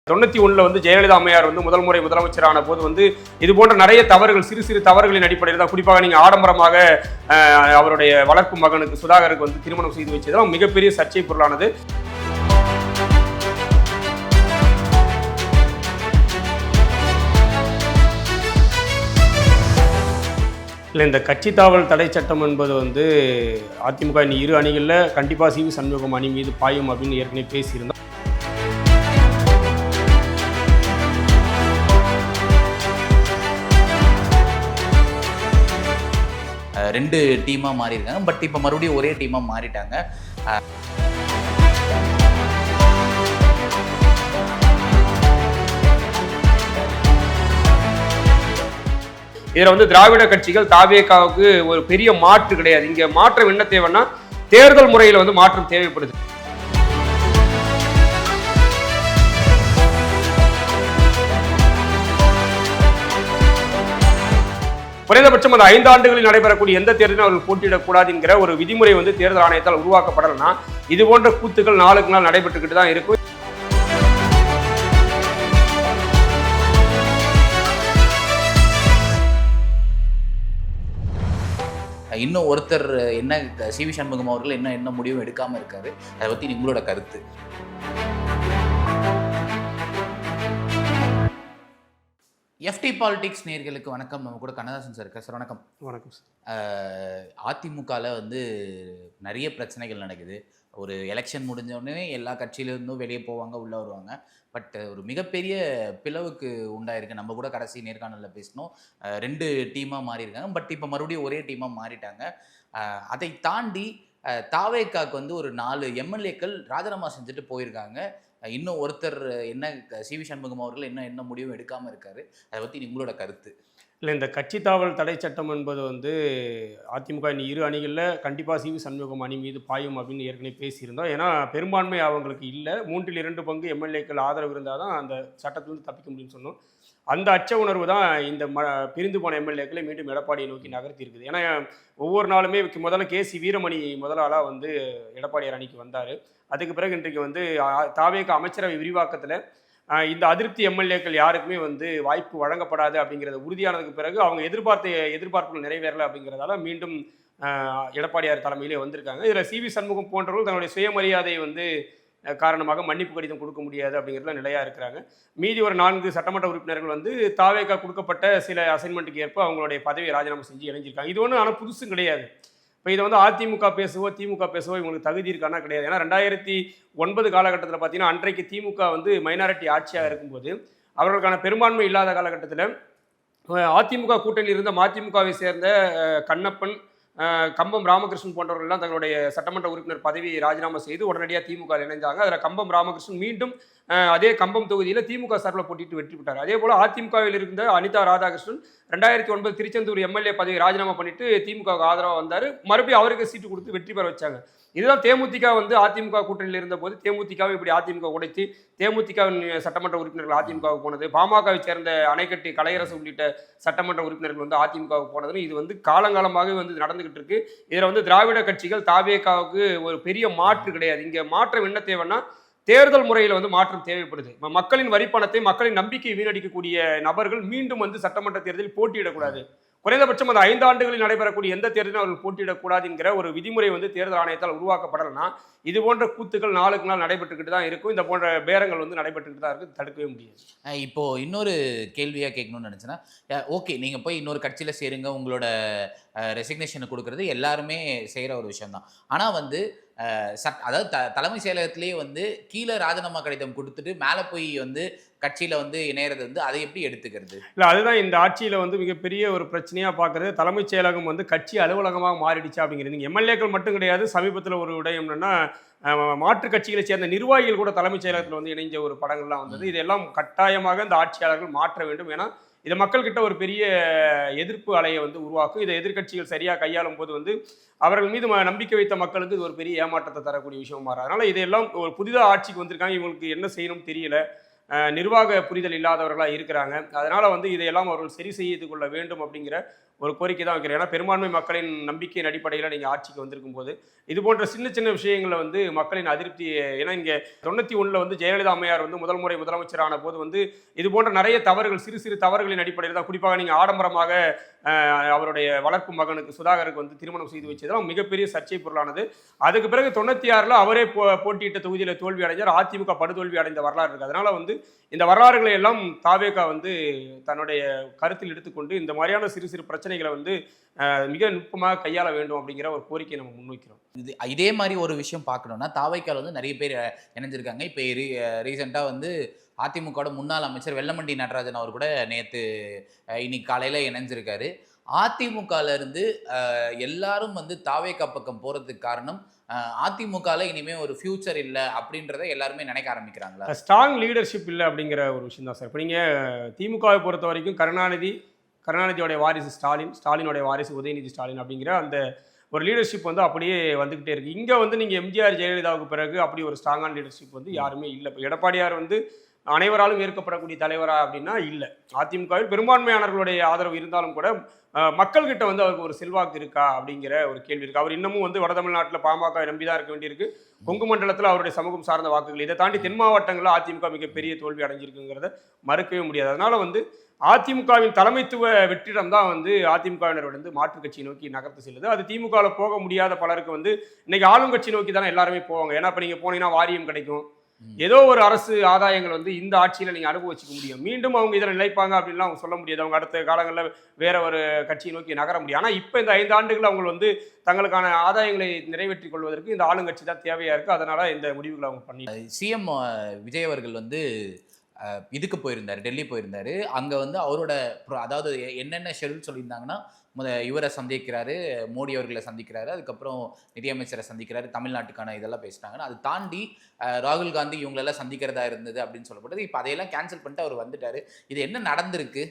91 வந்து ஜெயலலிதா அம்மையார் வந்து முதல் முறை முதலமைச்சரான போது இது போன்ற நிறைய தவறுகள் சிறு சிறு தவறுகளின் அடிப்படையில் தான், குறிப்பாக நீங்க ஆடம்பரமாக அவருடைய வளர்ப்பு மகனுக்கு சுதாகருக்கு வந்து திருமணம் செய்து வச்சதெல்லாம் மிகப்பெரிய சர்ச்சை பொருளானது. இல்லை, இந்த கட்சி தாவல் தடை சட்டம் என்பது அதிமுக இரு அணிகளில் கண்டிப்பாக சி வி சண்முகம் அணி மீது பாயும் அப்படின்னு ஏற்கனவே பேசியிருந்தோம். ரெண்டு டீமாக மாறியிருக்காங்க. பட் இப்போ மறுபடியும் ஒரே டீமாக மாறிட்டாங்க. இதில் திராவிட கட்சிகள் தாவேகாவுக்கு ஒரு பெரிய மாற்று கிடையாது. இங்கே மாற்றம் என்ன தேவைன்னா தேர்தல் முறையில் மாற்றம் தேவைப்படுது. குறைந்தபட்சம் அந்த 5 ஆண்டுகளில் நடைபெறக்கூடிய எந்த தேர்தலும் அவர்கள் போட்டியிடக்கூடாது என்கிற ஒரு விதிமுறை தேர்தல் ஆணையத்தால் உருவாக்கப்படலைன்னா இது போன்ற கூத்துக்கள் நாளுக்கு நாள் நடைபெற்றுக்கிட்டு தான் இருக்கும். இன்னும் ஒருத்தர் என்ன சி வி சண்முகம் அவர்கள் என்ன முடிவும் எடுக்காம இருக்காரு, அதை பத்தி உங்களோட கருத்து? எஃப்டி பாலிடிக்ஸ் நேயர்களுக்கு வணக்கம். நம்ம கூட கண்ணதாசன் சார் இருக்கார். சார் வணக்கம். வணக்கம் சார். அதிமுகவில் நிறைய பிரச்சனைகள் நடக்குது. ஒரு எலெக்ஷன் முடிஞ்சோடனே எல்லா கட்சியிலிருந்தும் வெளியே போவாங்க, உள்ளே வருவாங்க. பட் ஒரு மிகப்பெரிய பிளவுக்கு உண்டாயிருக்கு. நம்ம கூட கடைசி நேர்காணலில் பேசினோம். 2 டீமாக மாறியிருக்காங்க. பட் இப்போ மறுபடியும் ஒரே டீமாக மாறிட்டாங்க. அதை தாண்டி தாவேகாவுக்கு ஒரு 4 எம்எல்ஏக்கள் ராஜினாமா செஞ்சுட்டு போயிருக்காங்க. இன்னும் ஒருத்தர் என்ன சி வி சண்முகம் அவர்கள் என்ன முடிவும் எடுக்காமல் இருக்காரு, அதை பற்றி உங்களோட கருத்து? இல்லை, இந்த கட்சி தாவல் தடை சட்டம் என்பது அதிமுக இரு அணிகளில் கண்டிப்பாக சி வி சண்முகம் அணி மீது பாயும் அப்படின்னு ஏற்கனவே பேசியிருந்தோம். ஏன்னா பெரும்பான்மை அவங்களுக்கு இல்லை, 3/2 பங்கு எம்எல்ஏக்கள் ஆதரவு இருந்தால் தான் அந்த சட்டத்திலிருந்து தப்பிக்க முடியும்னு சொன்னோம். அந்த அச்ச உணர்வு தான் இந்த பிரிந்து போன எம்எல்ஏக்களை மீண்டும் எடப்பாடியை நோக்கி நகர்த்தி இருக்குது. ஏன்னா ஒவ்வொரு நாளுமே முதல்ல கே.சி. வீரமணி முதலாளாக எடப்பாடியார் அணிக்கு வந்தார். அதுக்கு பிறகு இன்றைக்கு தாவேக அமைச்சரவை விரிவாக்கத்தில் இந்த அதிருப்தி எம்எல்ஏக்கள் யாருக்குமே வாய்ப்பு வழங்கப்படாது அப்படிங்கிறது உறுதியானதுக்கு பிறகு அவங்க எதிர்பார்ப்புகள் நிறைவேறலை அப்படிங்கிறதால மீண்டும் எடப்பாடியார் தலைமையிலே வந்திருக்காங்க. இதில் சி வி சண்முகம் போன்றவர்கள் தன்னுடைய சுயமரியாதை காரணமாக மன்னிப்பு கடிதம் கொடுக்க முடியாது அப்படிங்கிறதுல நிலையாக இருக்கிறாங்க. மீதி ஒரு 4 சட்டமன்ற உறுப்பினர்கள் தாவேகா கொடுக்கப்பட்ட சில அசைன்மெண்ட்டுக்கு ஏற்ப அவங்களுடைய பதவியை ராஜினாமா செஞ்சு இணைஞ்சிருக்காங்க. இது ஒன்றும் ஆனால் புதுசும் கிடையாது. இப்போ இதை அதிமுக பேசுவோ திமுக பேசுவோ இவங்களுக்கு தகுதி இருக்கானா கிடையாது. ஏன்னா 2009 காலகட்டத்தில் பார்த்தீங்கன்னா அன்றைக்கு திமுக மைனாரிட்டி ஆட்சியாக இருக்கும்போது அவர்களுக்கான பெரும்பான்மை இல்லாத காலகட்டத்தில் அதிமுக கூட்டணியில் இருந்த மதிமுகவை சேர்ந்த கண்ணப்பன், கம்பம் ராமகிருஷ்ணன் போன்றவர்கள்லாம் தங்களுடைய சட்டமன்ற உறுப்பினர் பதவியை ராஜினாமா செய்து உடனடியாக திமுக இணைஞ்சாங்க. அதில் கம்பம் ராமகிருஷ்ணன் மீண்டும் அதே கம்பம் தொகுதியில் திமுக சார்பில் போட்டிட்டு வெற்றி பெற்றார். அதே போல் அதிமுகவில் இருந்த அனிதா ராதாகிருஷ்ணன் 2009 திருச்செந்தூர் எம்எல்ஏ பதவியை ராஜினாமா பண்ணிட்டு திமுகவுக்கு ஆதரவாக வந்தார். மறுபடியும் அவருக்கு சீட்டு கொடுத்து வெற்றி பெற வச்சாங்க. இதுதான் தேமுதிக அதிமுக கூட்டணியில் இருந்தபோது தேமுதிகவை இப்படி அதிமுக உடைத்து தேமுதிகவின் சட்டமன்ற உறுப்பினர்கள் அதிமுகவுக்கு போனது, பாமகவை சேர்ந்த அணைக்கட்டி கலையரசு உள்ளிட்ட சட்டமன்ற உறுப்பினர்கள் அதிமுகவுக்கு போனதுன்னு இது காலங்காலமாகவே நடந்துகிட்டு இருக்கு. இதில் திராவிட கட்சிகள் தாவேகாவுக்கு ஒரு பெரிய மாற்று கிடையாது. இங்கே மாற்றம் என்ன தேவைன்னா தேர்தல் முறையில் மாற்றம் தேவைப்படுது. மக்களின் வரிப்பணத்தை மக்களின் நம்பிக்கை வீணடிக்கக்கூடிய நபர்கள் மீண்டும் சட்டமன்ற தேர்தலில் போட்டியிடக்கூடாது. குறைந்தபட்சம் அந்த 5 ஆண்டுகளில் நடைபெறக்கூடிய எந்த தேர்தலும் அவர்கள் போட்டியிடக்கூடாது என்கிற ஒரு விதிமுறை தேர்தல் ஆணையத்தால் உருவாக்கப்படலைன்னா இது போன்ற கூத்துக்கள் நாளுக்கு நாள் நடைபெற்றுக்கிட்டு தான் இருக்கும். இந்த போன்ற பேரங்கள் நடைபெற்றுக்கிட்டு தான் இருக்கு, தடுக்கவே முடியாது. இப்போ இன்னொரு கேள்வியாக கேட்கணும்னு நினச்சேன்னா, ஓகே நீங்கள் போய் இன்னொரு கட்சியில் சேருங்க, உங்களோட ரெசிக்னேஷனை கொடுக்கறது எல்லாருமே செய்கிற ஒரு விஷயம் தான். ஆனால் அதாவது தலைமை செயலகத்திலேயே கீழே ராஜினாமா கடிதம் கொடுத்துட்டு மேலே போய் கட்சியில் இணையறது அதை எப்படி எடுத்துக்கிறது? இல்லை, அதுதான் இந்த ஆட்சியில் மிகப்பெரிய ஒரு பிரச்சனையாக பார்க்குறது. தலைமைச் செயலகம் கட்சி அலுவலகமாக மாறிடுச்சு அப்படிங்கிறது. எம்எல்ஏக்கள் மட்டும் கிடையாது, சமீபத்தில் ஒரு விடயம் என்னன்னா மாற்றுக் கட்சிகளை சேர்ந்த நிர்வாகிகள் கூட தலைமைச் செயலகத்தில் இணைஞ்ச ஒரு படங்கள்லாம் வந்தது. இதெல்லாம் கட்டாயமாக இந்த ஆட்சியாளர்கள் மாற்ற வேண்டும். ஏன்னா இதை மக்கள்கிட்ட ஒரு பெரிய எதிர்ப்பு அலையை உருவாக்கும். இதை எதிர்கட்சிகள் சரியாக கையாளும் போது அவர்கள் மீது நம்பிக்கை வைத்த மக்களுக்கு இது ஒரு பெரிய ஏமாற்றத்தை தரக்கூடிய விஷயம் மாறும். அதனால இதையெல்லாம் ஒரு புதிதாக ஆட்சிக்கு வந்திருக்காங்க, இவங்களுக்கு என்ன செய்யணும் தெரியல, நிர்வாக புரிதல் இல்லாதவர்களாக இருக்கிறாங்க. அதனால இதையெல்லாம் அவர்கள் சரி செய்து கொள்ள வேண்டும் அப்படிங்கிற ஒரு கோரிக்கை தான் வைக்கிறேன். ஏன்னா பெரும்பான்மை மக்களின் நம்பிக்கையின் அடிப்படையில் நீங்கள் ஆட்சிக்கு வந்திருக்கும் போது இது போன்ற சின்ன சின்ன விஷயங்களில் வந்து மக்களின் அதிருப்தி. ஏன்னா இங்கே 91 வந்து ஜெயலலிதா அம்மையார் வந்து முதல் முறை முதலமைச்சரான போது வந்து இது போன்ற நிறைய தவறுகள், சிறு சிறு தவறுகளின் அடிப்படையில் தான், குறிப்பாக நீங்கள் ஆடம்பரமாக அவருடைய வளர்ப்பு மகனுக்கு சுதாகருக்கு வந்து திருமணம் செய்து வச்சதெல்லாம் மிகப்பெரிய சர்ச்சை பொருளானது. அதுக்கு பிறகு 96 அவரே போட்டியிட்ட தொகுதியில் தோல்வி அடைஞ்சார். அதிமுக படுதோல்வி அடைந்த வரலாறு இருக்கு. அதனால வந்து இந்த வரலாறுகளை எல்லாம் தாவேகா வந்து தன்னுடைய கருத்தில் எடுத்துக்கொண்டு இந்த மாதிரியான சிறு சிறு பிரச்சனைகளை வந்து மிக நுட்பமாக கையாள வேண்டும் அப்படிங்கிற ஒரு கோரிக்கையை நம்ம முன்வைக்கிறோம். இதே மாதிரி ஒரு விஷயம் பார்க்கணும்னா தாவைக்கால வந்து நிறைய பேர் இணைஞ்சிருக்காங்க. இப்போ ரீசெண்டாக வந்து அதிமுகவோட முன்னாள் அமைச்சர் வெல்லமண்டி நடராஜன் அவர் கூட நேற்று இன்னைக்கு காலையில் இணைஞ்சிருக்காரு. அதிமுகல இருந்து எல்லாரும் வந்து தாவேக்கா பக்கம் போறதுக்கு காரணம் அதிமுகல இனிமே ஒரு ஃபியூச்சர் இல்லை அப்படின்றத எல்லாருமே நினைக்க ஆரம்பிக்கிறாங்களா? ஸ்ட்ராங் லீடர்ஷிப் இல்லை அப்படிங்கிற ஒரு விஷயம் தான் சார். இப்போ நீங்கள் திமுகவை பொறுத்த வரைக்கும் கருணாநிதியோடைய வாரிசு ஸ்டாலினுடைய வாரிசு உதயநிதி ஸ்டாலின் அப்படிங்கிற அந்த ஒரு லீடர்ஷிப் வந்து அப்படியே வந்துக்கிட்டே இருக்குது. இங்கே வந்து நீங்கள் எம்ஜிஆர் ஜெயலலிதாவுக்கு பிறகு அப்படி ஒரு ஸ்ட்ராங்கான லீடர்ஷிப் வந்து யாருமே இல்லை. இப்போ எடப்பாடியார் வந்து அனைவராலும் ஏற்கப்படக்கூடிய தலைவரா அப்படின்னா இல்லை. அதிமுகவில் பெரும்பான்மையானவர்களுடைய ஆதரவு இருந்தாலும் கூட மக்கள்கிட்ட வந்து அவருக்கு ஒரு செல்வாக்கு இருக்கா அப்படிங்கிற ஒரு கேள்வி இருக்குது. அவர் இன்னமும் வந்து வட தமிழ்நாட்டில் பாமக நம்பி தான் இருக்க வேண்டியிருக்கு. கொங்கு மண்டலத்தில் அவருடைய சமூகம் சார்ந்த வாக்குகள், இதை தாண்டி தென் மாவட்டங்களில் அதிமுக மிகப்பெரிய தோல்வி அடைஞ்சிருக்குங்கிறத மறுக்கவே முடியாது. அதனால வந்து அதிமுகவின் தலைமைத்துவ வெற்றிடம் தான் வந்து அதிமுகவினர் வந்து மாற்றுக் கட்சியை நோக்கி நகர்த்து செல்லுது. அது திமுகவில் போக முடியாத பலருக்கு வந்து இன்னைக்கு ஆளும் கட்சி நோக்கி தானே எல்லாருமே போவாங்க. ஏன்னா இப்போ நீங்கள் போனீங்கன்னா வாரியம் கிடைக்கும், ஏதோ ஒரு அரசு ஆதாயங்கள் வந்து இந்த ஆட்சியில் நீங்கள் அனுபவிச்சுக்க முடியும். மீண்டும் அவங்க இதில் நிலைப்பாங்க அப்படின்லாம் அவங்க சொல்ல முடியாது. அவங்க அடுத்த காலங்களில் வேற ஒரு கட்சியை நோக்கி நகர முடியும். ஆனால் இப்போ இந்த 5 ஆண்டுகள் அவங்க வந்து தங்களுக்கான ஆதாயங்களை நிறைவேற்றிக் கொள்வதற்கு இந்த ஆளுங்கட்சி தான் தேவையாக இருக்குது. அதனால இந்த முடிவுகளை அவங்க பண்ணி சிஎம் விஜய் அவர்கள் வந்து இதுக்கு போயிருந்தார், டெல்லி போயிருந்தாரு. அங்கே வந்து அவரோட அதாவது என்னென்ன ஷெடியூல் சொல்லியிருந்தாங்கன்னா இவரை சந்திக்கிறாரு, மோடி அவர்களை சந்திக்கிறாரு, அதுக்கப்புறம் நிதியமைச்சரை சந்திக்கிறாரு, தமிழ்நாட்டுக்கான இதெல்லாம் பேசினாங்கன்னா அது தாண்டி ராகுல் காந்தி இவங்களெல்லாம் சந்திக்கிறதா இருந்தது அப்படின்னு சொல்லப்பட்டது. இப்போ அதையெல்லாம் கேன்சல் பண்ணிட்டு அவர் வந்துட்டாரு. இது என்ன நடந்திருக்கு?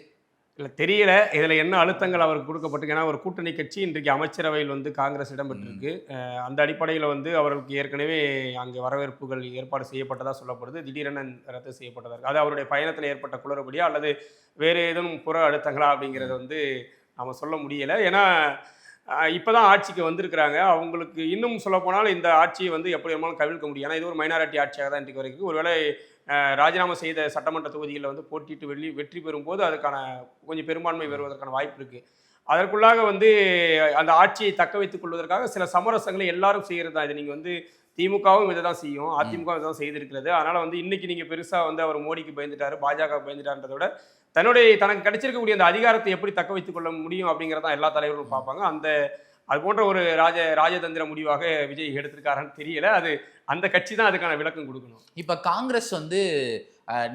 இல்லை தெரியல, இதில் என்ன அழுத்தங்கள் அவருக்கு கொடுக்கப்பட்டிருக்கு. ஏன்னா ஒரு கூட்டணி கட்சி இன்றைக்கு அமைச்சரவையில் வந்து காங்கிரஸ் இடம்பெற்றிருக்கு. அந்த அடிப்படையில் வந்து அவர்களுக்கு ஏற்கனவே அங்கே வரவேற்புகள் ஏற்பாடு செய்யப்பட்டதாக சொல்லப்படுது. திடீரென ரத்து செய்யப்பட்டதாக இருக்குது. அது அவருடைய பயணத்தில் ஏற்பட்ட குளறுபடியா அல்லது வேறு ஏதும் புற அழுத்தங்களா அப்படிங்கிறத வந்து நம்ம சொல்ல முடியலை. ஏன்னா இப்போ தான் ஆட்சிக்கு வந்திருக்கிறாங்க. அவங்களுக்கு இன்னும் சொல்லப்போனால் இந்த ஆட்சியை வந்து எப்படி வேணாலும் கவிழ்க்க முடியும். ஏன்னா இது ஒரு மைனாரிட்டி ஆட்சியாக தான் இன்றைக்கு வரைக்கும். ஒருவேளை ராஜினாமா செய்த சட்டமன்ற தொகுதிகளில் வந்து போட்டிட்டு வெற்றி பெறும்போது அதுக்கான கொஞ்சம் பெரும்பான்மை பெறுவதற்கான வாய்ப்பு இருக்குது. அதற்குள்ளாக வந்து அந்த ஆட்சியை தக்க வைத்துக் கொள்வதற்காக சில சமரசங்களை எல்லாரும் செய்கிறது தான். இது நீங்கள் வந்து திமுகவும் இதை தான் செய்யும், அதிமுகவும் இதை தான் செய்திருக்கிறது. அதனால் வந்து இன்னைக்கு நீங்கள் பெருசாக வந்து அவர் மோடிக்கு பயந்துட்டாரு, பாஜக பயந்துட்டான்றதை விட தனக்கு கிடைச்சிருக்கக்கூடிய அந்த அதிகாரத்தை எப்படி தக்க வைத்துக் கொள்ள முடியும் அப்படிங்கிறதான் எல்லா தலைவர்களும் பார்ப்பாங்க. அது போன்ற ஒரு ராஜதந்திர முடிவாக விஜய் எடுத்திருக்காருன்னு தெரியல. அது அந்த கட்சி தான் அதுக்கான விளக்கம் கொடுக்கணும். இப்போ காங்கிரஸ் வந்து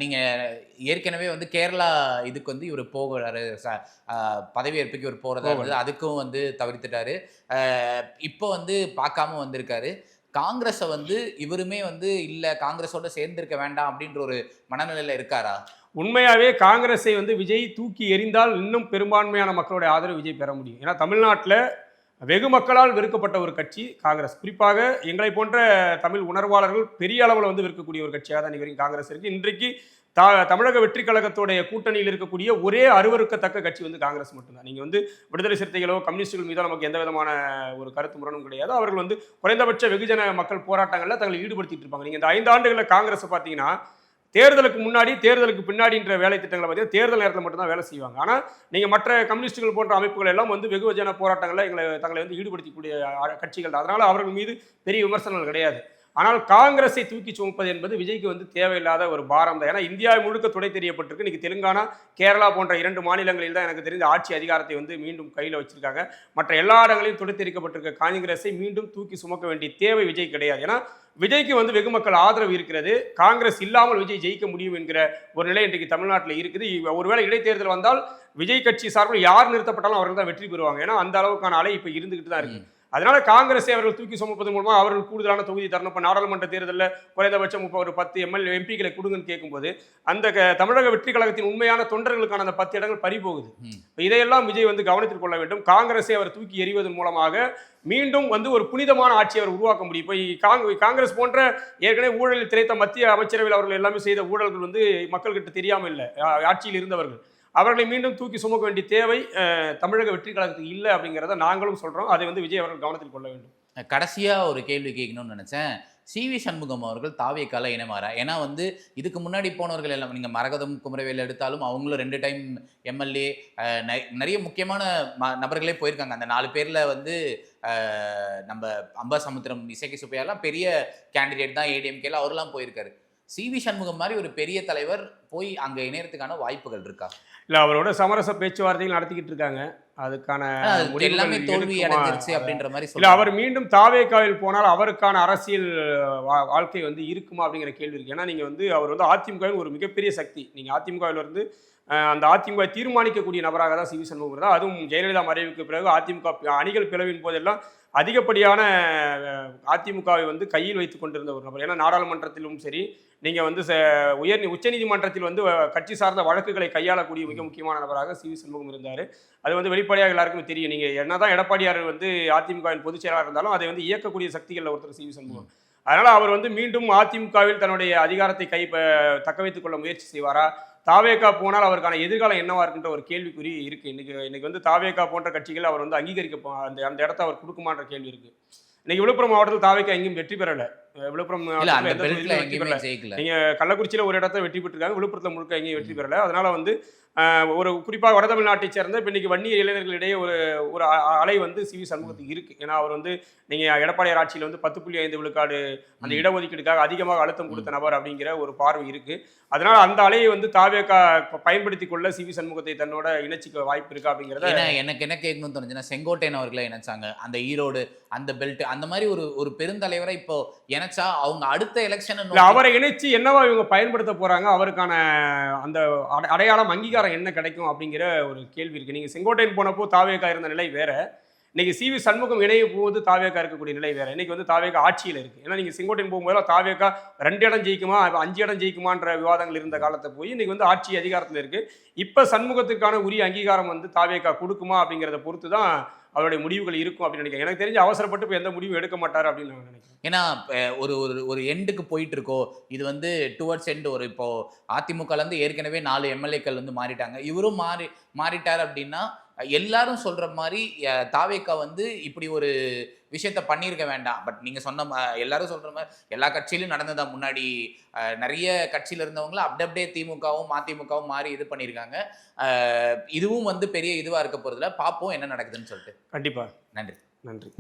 நீங்க ஏற்கனவே வந்து கேரளா இதுக்கு வந்து இவர் போகிறாரு, பதவியேற்புக்கு இவர் போறதா இருந்தது, அதுக்கும் வந்து தவிர்த்துட்டாரு. இப்போ வந்து பார்க்காம வந்திருக்காரு. காங்கிரஸை வந்து இவருமே வந்து இல்லை காங்கிரஸோட சேர்ந்திருக்க வேண்டாம் அப்படின்ற ஒரு மனநிலையில் இருக்காரா? உண்மையாகவே காங்கிரஸை வந்து விஜய் தூக்கி எறிந்தால் இன்னும் பெரும்பான்மையான மக்களுடைய ஆதரவு விஜய் பெற முடியும். ஏன்னா தமிழ்நாட்டில் வெகு மக்களால் வெறுக்கப்பட்ட ஒரு கட்சி காங்கிரஸ். குறிப்பாக எங்களை போன்ற தமிழ் உணர்வாளர்கள் பெரிய அளவில் வந்து வெறுக்கக்கூடிய ஒரு கட்சியாக தான் இன்றைக்கு காங்கிரஸ் இருக்குது. இன்றைக்கு தமிழக வெற்றி கழகத்துடைய கூட்டணியில் இருக்கக்கூடிய ஒரே அருவருக்கத்தக்க கட்சி வந்து காங்கிரஸ் மட்டும்தான். நீங்கள் வந்து விடுதலை சிறுத்தைகளோ கம்யூனிஸ்டுகள் மீதோ நமக்கு எந்த விதமான ஒரு கருத்து முரணும் கிடையாது. அவர்கள் வந்து குறைந்தபட்ச வெகுஜன மக்கள் போராட்டங்களில் தங்களை ஈடுபடுத்திட்டு இருப்பாங்க. நீங்கள் இந்த 5 ஆண்டுகளில் காங்கிரஸை பார்த்தீங்கன்னா தேர்தலுக்கு முன்னாடி தேர்தலுக்கு பின்னாடின்ற வேலை திட்டங்களை பார்த்தீங்கன்னா தேர்தல் நேரத்தில் மட்டும்தான் வேலை செய்வாங்க. ஆனால் நீங்கள் மற்ற கம்யூனிஸ்டுகள் போன்ற அமைப்புகள் எல்லாம் வந்து வெகுஜன போராட்டங்களில் தங்களை வந்து ஈடுபடுத்தக்கூடிய கட்சிகள். அதனால் அவர்கள் மீது பெரிய விமர்சனங்கள் கிடையாது. ஆனால் காங்கிரஸை தூக்கி சுமப்பது என்பது விஜய்க்கு வந்து தேவையில்லாத ஒரு பாரம் தான். ஏன்னா இந்தியா முழுக்க துணை தெரியப்பட்டிருக்கு. இன்னைக்கு தெலுங்கானா, கேரளா போன்ற 2 மாநிலங்களில் தான் எனக்கு தெரிந்த ஆட்சி அதிகாரத்தை வந்து மீண்டும் கையில் வச்சிருக்காங்க. மற்ற எல்லா இடங்களையும் துணை தெரிவிக்கப்பட்டிருக்க காங்கிரஸை மீண்டும் தூக்கி சுமக்க வேண்டிய தேவை விஜய் கிடையாது. ஏன்னா விஜய்க்கு வந்து வெகு மக்கள் ஆதரவு இருக்கிறது. காங்கிரஸ் இல்லாமல் விஜய் ஜெயிக்க முடியும் என்கிற ஒரு நிலை இன்றைக்கு தமிழ்நாட்டில் இருக்குது. ஒருவேளை இடைத்தேர்தல் வந்தால் விஜய் கட்சி சார்பில் யார் நிறுத்தப்பட்டாலும் அவர்கள் தான் வெற்றி பெறுவாங்க. ஏன்னா அந்த அளவுக்கான அலை இப்போ இருந்துகிட்டு தான் இருக்கு. அதனால காங்கிரஸை அவர்கள் தூக்கி சுமப்பது மூலமாக அவர்கள் கூடுதலான தொகுதி தரணும். இப்போ நாடாளுமன்ற தேர்தலில் குறைந்தபட்சம் ஒரு 10 எம்பிக்களை கொடுங்கன்னு கேட்கும்போது அந்த தமிழக வெற்றி கழகத்தின் உண்மையான தொண்டர்களுக்கான அந்த 10 இடங்கள் பறிபோகுது. இதையெல்லாம் விஜய் வந்து கவனத்தில் கொள்ள வேண்டும். காங்கிரஸை அவர் தூக்கி எறிவதன் மூலமாக மீண்டும் வந்து ஒரு புனிதமான ஆட்சியை அவர் உருவாக்க முடியும். இப்போ காங்கிரஸ் போன்ற ஏற்கனவே ஊழலில் திரைத்த மத்திய அமைச்சரவையில் அவர்கள் எல்லாமே செய்த ஊழல்கள் வந்து மக்கள்கிட்ட தெரியாமல் இல்லை, ஆட்சியில் இருந்தவர்கள். அவர்களை மீண்டும் தூக்கி சுமக்க வேண்டிய தேவை தமிழக வெற்றி கழகத்துக்கு இல்லை அப்படிங்கிறத நாங்களும் சொல்கிறோம். அதை வந்து விஜய் அவர்கள் கவனத்தில் கொள்ள வேண்டும். கடைசியா ஒரு கேள்வி கேட்கணும்னு நினைச்சேன். சிவி சண்முகம் அவர்கள் தாவேக்கால இணைமாறா? ஏன்னா வந்து இதுக்கு முன்னாடி போனவர்கள் எல்லாம் நீங்க மரகதம் குமரவேல் எடுத்தாலும் அவங்களும் 2 டைம் எம்எல்ஏ, நிறைய முக்கியமான நபர்களே போயிருக்காங்க. அந்த 4 பேர்ல வந்து நம்ம அம்பாசமுத்திரம் இசைக்கு சுப்பையாலாம் பெரிய கேண்டிடேட் தான் ஏடிஎம்கேல, அவரெல்லாம் போயிருக்காரு. சிவி சண்முகம் மாதிரி ஒரு பெரிய தலைவர் போய் அங்க இணையறதுக்கான வாய்ப்புகள் இருக்கா? இல்லை, அவரோட சமரச பேச்சுவார்த்தைகள் நடத்திக்கிட்டு இருக்காங்க. அதுக்கான எல்லாமே தோல்வி அடைஞ்சிருச்சு அப்படின்ற மாதிரி இல்லை, அவர் மீண்டும் தாவேக்காவில் போனால் அவருக்கான அரசியல் வாழ்க்கை வந்து இருக்குமா அப்படிங்கிற கேள்வி இருக்கு. ஏன்னா நீங்க வந்து அவர் வந்து அதிமுகவில் ஒரு மிகப்பெரிய சக்தி. நீங்க அதிமுகவில் இருந்து அந்த அதிமுக தீர்மானிக்கக்கூடிய நபராக தான் சிவி சண்முகம் இருந்தார். அதுவும் ஜெயலலிதா மறைவுக்கு பிறகு அதிமுக அணிகள் பிளவின் போதெல்லாம் அதிகப்படியான அதிமுகவை வந்து கையில் வைத்துக் கொண்டிருந்த ஒரு நபர். ஏன்னா நாடாளுமன்றத்திலும் சரி, நீங்க வந்து உச்சநீதிமன்றத்தில் வந்து கட்சி சார்ந்த வழக்குகளை கையாளக்கூடிய மிக முக்கியமான நபராக சிவி சண்முகம் இருந்தார். அது வந்து வெளிப்படையாக எல்லாருக்குமே தெரியும். நீங்க என்னதான் எடப்பாடியார் வந்து அதிமுகவின் பொதுச் செயலாளர் இருந்தாலும் அதை வந்து இயக்கக்கூடிய சக்திகளில் ஒருத்தர் சிவி சண்முகம். அதனால அவர் வந்து மீண்டும் அதிமுகவில் தன்னுடைய அதிகாரத்தை தக்க வைத்துக் கொள்ள முயற்சி செய்வாரா? தாவேகா போனால் அவருக்கான எதிர்காலம் என்னவா இருக்குன்ற ஒரு கேள்விக்குறி இருக்கு. இன்னைக்கு வந்து தாவேகா போன்ற கட்சிகள் அவர் வந்து அங்கீகரிக்க அந்த இடத்த அவர் கொடுக்குமான்ற கேள்வி இருக்கு. இன்னைக்கு விழுப்புரம் மாவட்டத்தில் தாவேகா எங்கேயும் வெற்றி பெறல. விழுப்புரம் வெற்றி பெறல. நீங்க கள்ளக்குறிச்சியில ஒரு இடத்த வெற்றி பெற்றிருக்காங்க, விழுப்புரத்தில் முழுக்க எங்கேயும் வெற்றி பெறல. அதனால வந்து ஒரு குறிப்பாக வட தமிழ்நாட்டை சேர்ந்த இப்போ இன்னைக்கு வன்னிய இளைஞர்களிடையே ஒரு அலை வந்து சிவி சண்முகத்துக்கு இருக்கு. ஏன்னா அவர் வந்து நீங்க எடப்பாடியார் ஆட்சியில் வந்து 10.5 விழுக்காடு அந்த இடஒதுக்கீடுக்காக அதிகமாக அழுத்தம் கொடுத்த நபர் அப்படிங்கிற ஒரு பார்வை இருக்கு. அதனால அந்த அலையை வந்து தாவேகா பயன்படுத்தி கொள்ள சிவி சண்முகத்தை தன்னோட இணைச்சிக்க வாய்ப்பு இருக்கா அப்படிங்கிறத எனக்கு என்ன கேட்கணும்னு தோணுச்சுன்னா, செங்கோட்டையன் அவர்களை இணைச்சாங்க, அந்த ஈரோடு அந்த பெல்ட் அந்த மாதிரி ஒரு பெருந்தலைவரை இப்போ இணைச்சா அவங்க அடுத்த எலெக்ஷன் அவரை இணைச்சு என்னவா இவங்க பயன்படுத்த போறாங்க, அவருக்கான அந்த அடையாளம் அங்கீகாரம் என்ன கிடைக்கும் அப்படிங்கிற ஒரு கேள்வி இருக்கு. நீங்க செங்கோட்டையன் போனப்போ தாவேகா இருந்த நிலை வேற, இன்னைக்கு சிவி சண்முகம் இணைய போது தாவேகா இருக்கக்கூடிய நிலை வேற. இன்னைக்கு வந்து தாவேகா ஆட்சியில் இருக்கு. ஏன்னா நீங்க செங்கோட்டையன் போகும்போது தாவேகா 2 இடம் ஜெயிக்குமா 5 இடம் ஜெயிக்குமான்ற விவாதங்கள் இருந்த காலத்தை போய் இன்னைக்கு வந்து ஆட்சி அதிகாரத்தில் இருக்கு. இப்ப சண்முகத்திற்கான உரிய அங்கீகாரம் வந்து தாவேகா கொடுக்குமா அப்படிங்கிறத பொறுத்து தான் அவருடைய முடிவுகள் இருக்கும் அப்படின்னு நினைக்கிறேன். எனக்கு தெரிஞ்சு அவசரப்பட்டு இப்போ எந்த முடிவும் எடுக்க மாட்டார் அப்படின்னு நான் நினைக்கிறேன். ஏன்னா ஒரு ஒரு எண்டுக்கு போயிட்டு இருக்கோ, இது வந்து டுவர்ட்ஸ் எண்ட். ஒரு இப்போ அதிமுகலேருந்து ஏற்கனவே 4 எம்எல்ஏக்கள் வந்து மாறிட்டாங்க, இவரும் மாறிட்டார் அப்படின்னா எல்லாரும் சொல்ற மாதிரி தாவேக்கா வந்து இப்படி ஒரு விஷயத்த பண்ணியிருக்க வேண்டாம். பட் நீங்க சொன்ன எல்லாரும் சொல்ற மாதிரி எல்லா கட்சியிலும் நடந்ததா, முன்னாடி நிறைய கட்சியில இருந்தவங்கள அப்படியே திமுகவும் அதிமுகவும் மாறி இது பண்ணியிருக்காங்க. இதுவும் வந்து பெரிய இதுவா இருக்க போறதுல பார்ப்போம் என்ன நடக்குதுன்னு சொல்லிட்டு. கண்டிப்பா. நன்றி. நன்றி.